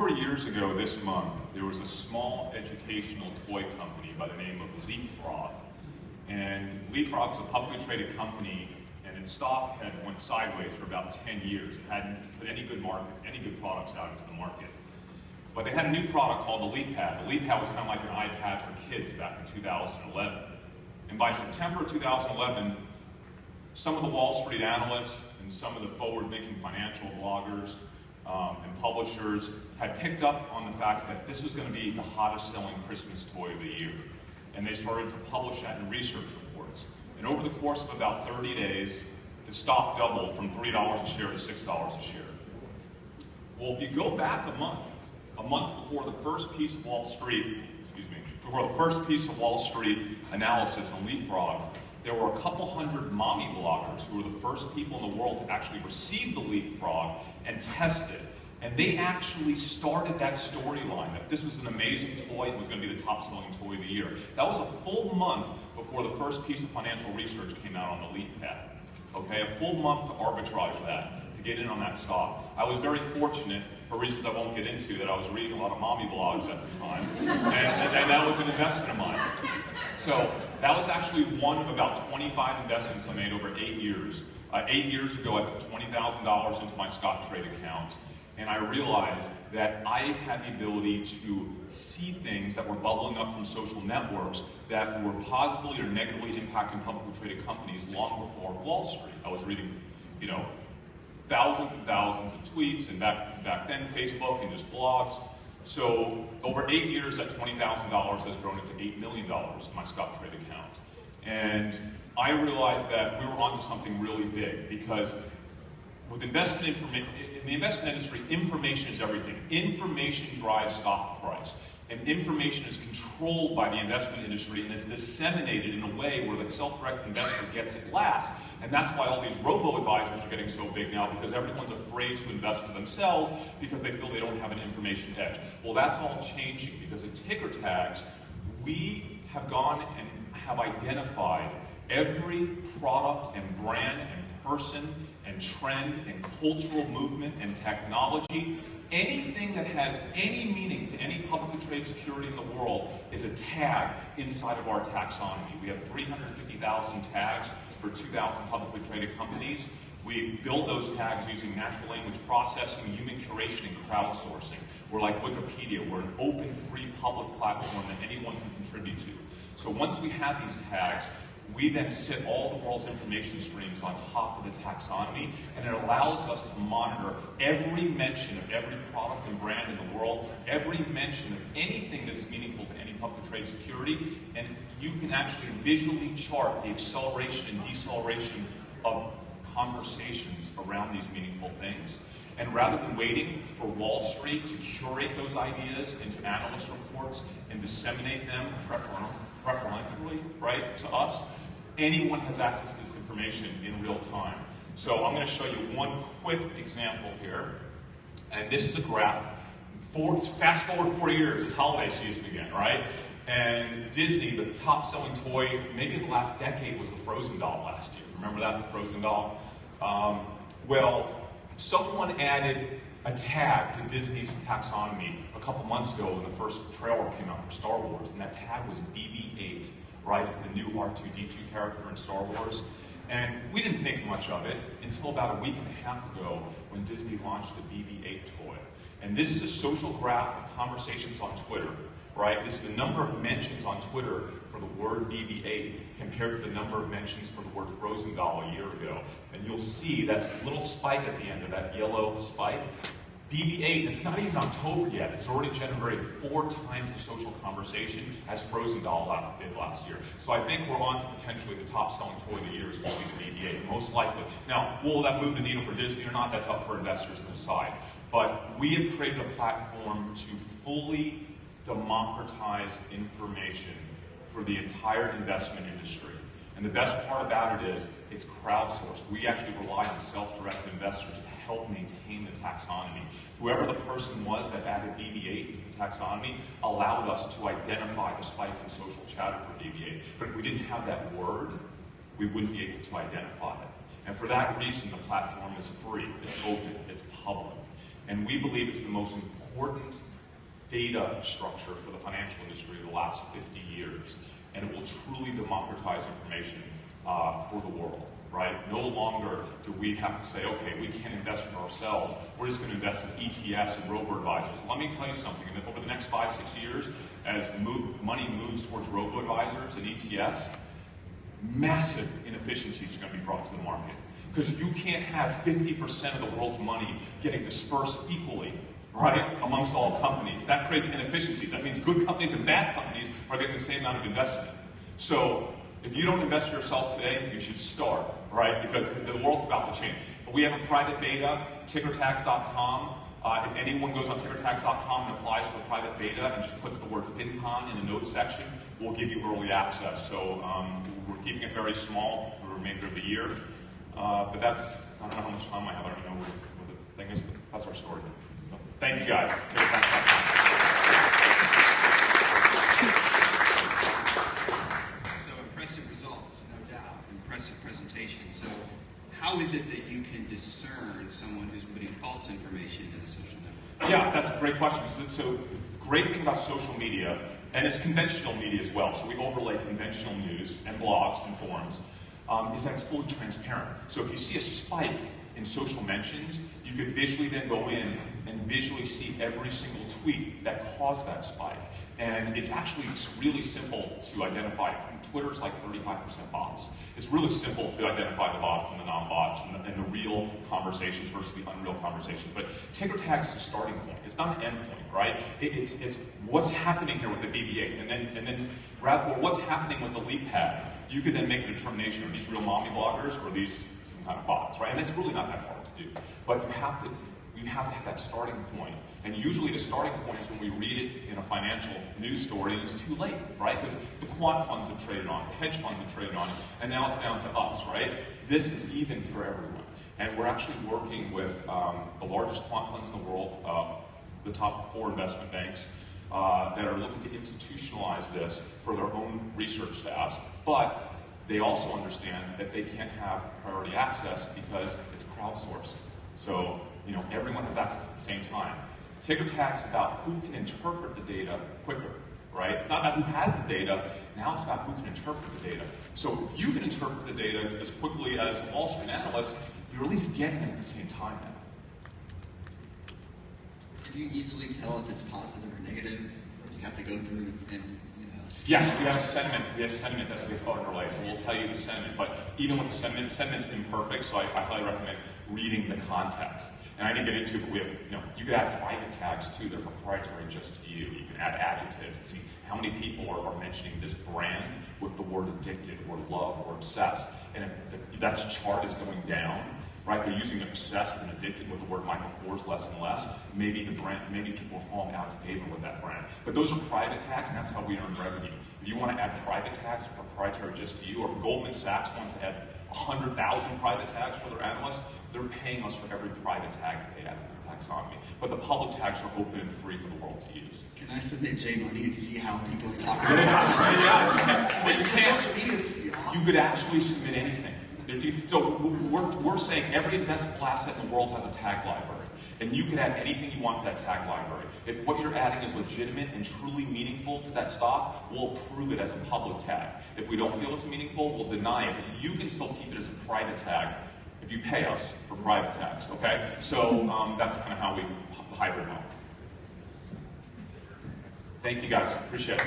Years ago this month, there was a small educational toy company by the name of Leapfrog. And Leapfrog is a publicly traded company, and its stock had went sideways for about 10 years. It hadn't put any good products out into the market. But they had a new product called the LeapPad. The LeapPad was kind of like an iPad for kids back in 2011. And by September 2011, some of the Wall Street analysts and some of the forward-thinking financial bloggers and publishers had picked up on the fact that this was going to be the hottest selling Christmas toy of the year. And they started to publish that in research reports. And over the course of about 30 days, the stock doubled from $3 a share to $6 a share. Well, if you go back a month before the first piece of Wall Street, analysis on Leapfrog, there were a couple hundred mommy bloggers who were the first people in the world to actually receive the Leapfrog and test it. And they actually started that storyline that this was an amazing toy and was going to be the top selling toy of the year. That was a full month before the first piece of financial research came out on the LeapPad. Okay, a full month to arbitrage that, to get in on that stock. I was very fortunate, for reasons I won't get into, that I was reading a lot of mommy blogs at the time, and that was an investment of mine. So that was actually one of about 25 investments I made over 8 years. 8 years ago, I put $20,000 into my Scottrade account, and I realized that I had the ability to see things that were bubbling up from social networks that were positively or negatively impacting publicly traded companies long before Wall Street. I was reading, thousands and thousands of tweets, and back then, Facebook and just blogs. So over 8 years, that $20,000 has grown into $8 million in my Scottrade account. And I realized that we were onto something really big, because with in the investment industry, information is everything. Information drives stock price. And information is controlled by the investment industry, and it's disseminated in a way where the self-directed investor gets it last. And that's why all these robo-advisors are getting so big now, because everyone's afraid to invest for themselves because they feel they don't have an information edge. Well, that's all changing, because at TickerTags, we have gone and have identified every product and brand and person and trend and cultural movement and technology. Anything that has any meaning to any publicly traded security in the world is a tag inside of our taxonomy. We have 350,000 tags for 2,000 publicly traded companies. We build those tags using natural language processing, human curation, and crowdsourcing. We're like Wikipedia. We're an open, free, public platform that anyone can contribute to. So once we have these tags, we then sit all the world's information streams on top of the taxonomy, and it allows us to monitor every mention of every product and brand in the world, every mention of anything that is meaningful to any publicly traded security, and you can actually visually chart the acceleration and deceleration of conversations around these meaningful things. And rather than waiting for Wall Street to curate those ideas into analyst reports and disseminate them preferentially, right, to us, anyone has access to this information in real time. So I'm going to show you one quick example here. And this is a graph. Fast forward 4 years, it's holiday season again, right? And Disney, the top selling toy, maybe in the last decade, was the Frozen doll last year. Remember that, the Frozen doll? Well, someone added a tag to Disney's taxonomy a couple months ago when the first trailer came out for Star Wars, and that tag was BB-8, right? It's the new R2-D2 character in Star Wars. And we didn't think much of it until about a week and a half ago when Disney launched the BB-8 toy. And this is a social graph of conversations on Twitter, right? This is the number of mentions on Twitter for the word BB-8 compared to the number of mentions for the word Frozen doll a year ago. And you'll see that little spike at the end of that yellow spike. BB-8, it's not even October yet. It's already generated 4 times the social conversation as Frozen doll did last year. So I think we're on to potentially the top selling toy of the year is going to be the BB-8, most likely. Now, will that move the needle for Disney or not? That's up for investors to decide. But we have created a platform to fully democratize information for the entire investment industry. And the best part about it is it's crowdsourced. We actually rely on self-directed investors to help maintain the taxonomy. Whoever the person was that added BB-8 to the taxonomy allowed us to identify the spike in social chatter for BB-8. But if we didn't have that word, we wouldn't be able to identify it. And for that reason, the platform is free, it's open, it's public. And we believe it's the most important data structure for the financial industry of the last 50 years. And it will truly democratize information for the world, right? No longer do we have to say, okay, we can't invest for ourselves. We're just going to invest in ETFs and robo-advisors. Let me tell you something. Over the next 5, 6 years, as money moves towards robo-advisors and ETFs, massive inefficiencies are going to be brought to the market. Because you can't have 50% of the world's money getting dispersed equally, right, amongst all companies. That creates inefficiencies. That means good companies and bad companies are getting the same amount of investment. So if you don't invest yourselves today, you should start, right? Because the world's about to change. We have a private beta, TickerTags.com. If anyone goes on TickerTags.com and applies for the private beta and just puts the word FinCon in the notes section, we'll give you early access. So we're keeping it very small for the remainder of the year. But that's, I don't know how much time I have. I don't know what the thing is, but that's our story. So, thank you guys. So impressive results, no doubt. Impressive presentation. So how is it that you can discern someone who's putting false information into the social network? Yeah, that's a great question. So the great thing about social media, and it's conventional media as well, so we overlay conventional news and blogs and forums, is that it's fully transparent. So if you see a spike in social mentions, you could visually then go in and visually see every single tweet that caused that spike. And it's really simple to identify. Twitter's like 35% bots. It's really simple to identify the bots and the non-bots and the real conversations versus the unreal conversations. But TickerTags is a starting point. It's not an end point, right? It's what's happening here with the BB-8, and then what's happening with the leap pad. You could then make a determination: are these real mommy bloggers or are these some kind of bots, right? And that's really not that hard to do. But you have to have that starting point. And usually the starting point is when we read it in a financial news story and it's too late, right? Because the quant funds have traded on it, the hedge funds have traded on it, and now it's down to us, right? This is even for everyone. And we're actually working with the largest quant funds in the world, the top 4 investment banks, that are looking to institutionalize this for their own research staffs. But they also understand that they can't have priority access because it's crowdsourced. So, everyone has access at the same time. TickerTags is about who can interpret the data quicker, right? It's not about who has the data, now it's about who can interpret the data. So if you can interpret the data as quickly as a Wall Street analyst, you're at least getting it at the same time now. Can you easily tell if it's positive or negative? Or do you have to go through and Yes, we have sentiment. We have sentiment that is underlay, so we'll tell you the sentiment. But even with the sentiment's imperfect, so I highly recommend reading the context. And I didn't get into it, but we have, you could add private tags too. They're proprietary just to you. You can add adjectives and see how many people are mentioning this brand with the word addicted or love or obsessed. And if that chart is going down, right? They're using obsessed and addicted with the word Michael Kors less and less. Maybe people are falling out of favor with that brand. But those are private tags, and that's how we earn revenue. If you want to add private tags proprietary just to you, or if Goldman Sachs wants to add 100,000 private tags for their analysts, they're paying us for every private tag that they add in their taxonomy. But the public tags are open and free for the world to use. Can I submit J-Money and see how people talk about it? Social media, this would be awesome. You could actually submit anything. So we're saying every investable asset in the world has a tag library, and you can add anything you want to that tag library. If what you're adding is legitimate and truly meaningful to that stock, we'll approve it as a public tag. If we don't feel it's meaningful, we'll deny it. But you can still keep it as a private tag if you pay us for private tags, okay? So that's kind of how we hybrid model. Thank you guys, appreciate it.